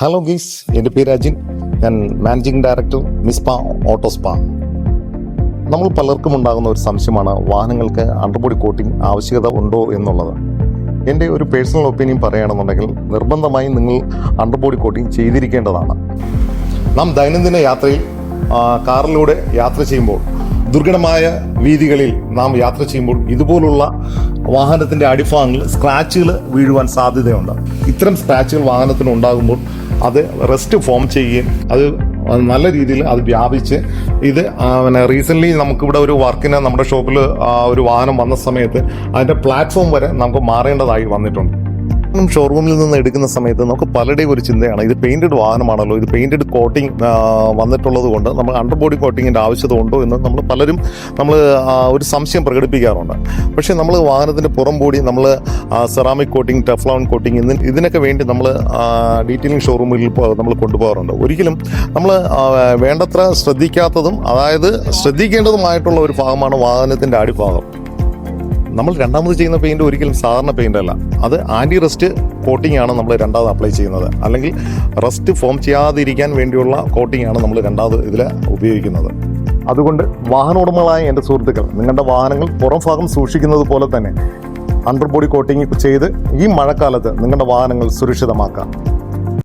Hello ഗീസ്, എൻ്റെ പേര് അജിൻ. ഞാൻ managing director Mizpah auto spa. നമ്മൾ പലർക്കും ഉണ്ടാകുന്ന ഒരു സംശയമാണ് വാഹനങ്ങൾക്ക് അണ്ടർബോഡി കോട്ടിംഗ് ആവശ്യകത ഉണ്ടോ എന്നുള്ളത്. എൻ്റെ ഒരു പേഴ്സണൽ ഒപ്പീനിയൻ പറയുകയാണെന്നുണ്ടെങ്കിൽ നിർബന്ധമായും നിങ്ങൾ അണ്ടർബോഡി കോട്ടിംഗ് ചെയ്തിരിക്കേണ്ടതാണ്. നാം ദൈനംദിന യാത്രയിൽ കാറിലൂടെ യാത്ര ചെയ്യുമ്പോൾ, ദുർഘടമായ വീതികളിൽ നാം യാത്ര ചെയ്യുമ്പോൾ ഇതുപോലുള്ള വാഹനത്തിൻ്റെ അടിഭാഗങ്ങളിൽ സ്ക്രാച്ചുകൾ വീഴുവാൻ സാധ്യതയുണ്ട്. ഇത്തരം സ്ക്രാച്ചുകൾ വാഹനത്തിന് ഉണ്ടാകുമ്പോൾ അത് റസ്റ്റ് ഫോം ചെയ്യുകയും അത് നല്ല രീതിയിൽ അത് വ്യാപിച്ച് റീസെൻ്റ്ലി നമുക്കിവിടെ ഒരു വർക്കിന് നമ്മുടെ ഷോപ്പിൽ ഒരു വാഹനം വന്ന സമയത്ത് അതിൻ്റെ പ്ലാറ്റ്ഫോം വരെ നമുക്ക് മാറേണ്ടതായി വന്നിട്ടുണ്ട്. ഷോറൂമിൽ നിന്ന് എടുക്കുന്ന സമയത്ത് നമുക്ക് പലരുടെയും ഒരു ചിന്തയാണ്, ഇത് പെയിൻറ്റഡ് വാഹനമാണല്ലോ, ഇത് പെയിൻറ്റഡ് കോട്ടിംഗ് വന്നിട്ടുള്ളത് കൊണ്ട് നമ്മൾ അണ്ടർബോഡി കോട്ടിങ്ങിൻ്റെ ആവശ്യത ഉണ്ടോ എന്ന് നമ്മൾ ഒരു സംശയം പ്രകടിപ്പിക്കാറുണ്ട്. പക്ഷേ നമ്മൾ വാഹനത്തിൻ്റെ പുറം ബോഡി നമ്മൾ സെറാമിക് കോട്ടിംഗ്, ടെഫ്ലോൺ കോട്ടിംഗ് ഇതിനൊക്കെ വേണ്ടി നമ്മൾ ഡീറ്റെയിലിംഗ് ഷോറൂമിൽ നമ്മൾ കൊണ്ടുപോകാറുണ്ട്. ഒരിക്കലും നമ്മൾ വേണ്ടത്ര ശ്രദ്ധിക്കാത്തതും ശ്രദ്ധിക്കേണ്ടതുമായിട്ടുള്ള ഒരു ഭാഗമാണ് വാഹനത്തിൻ്റെ അടിഭാഗം. നമ്മൾ രണ്ടാമത് ചെയ്യുന്ന പെയിൻറ് ഒരിക്കലും സാധാരണ പെയിൻ്റ് അല്ല, അത് ആൻറ്റി റസ്റ്റ് കോട്ടിംഗ് ആണ് നമ്മൾ രണ്ടാമത് അപ്ലൈ ചെയ്യുന്നത്. അല്ലെങ്കിൽ റസ്റ്റ് ഫോം ചെയ്യാതിരിക്കാൻ വേണ്ടിയുള്ള കോട്ടിംഗ് ആണ് നമ്മൾ രണ്ടാമത് ഇതിൽ ഉപയോഗിക്കുന്നത്. അതുകൊണ്ട് വാഹന ഉടമകളായ എൻ്റെ സുഹൃത്തുക്കൾ, നിങ്ങളുടെ വാഹനങ്ങൾ പുറം ഭാഗം സൂക്ഷിക്കുന്നത് പോലെ തന്നെ അണ്ടർബോഡി കോട്ടിംഗ് ചെയ്ത് ഈ മഴക്കാലത്ത് നിങ്ങളുടെ വാഹനങ്ങൾ സുരക്ഷിതമാക്കാം.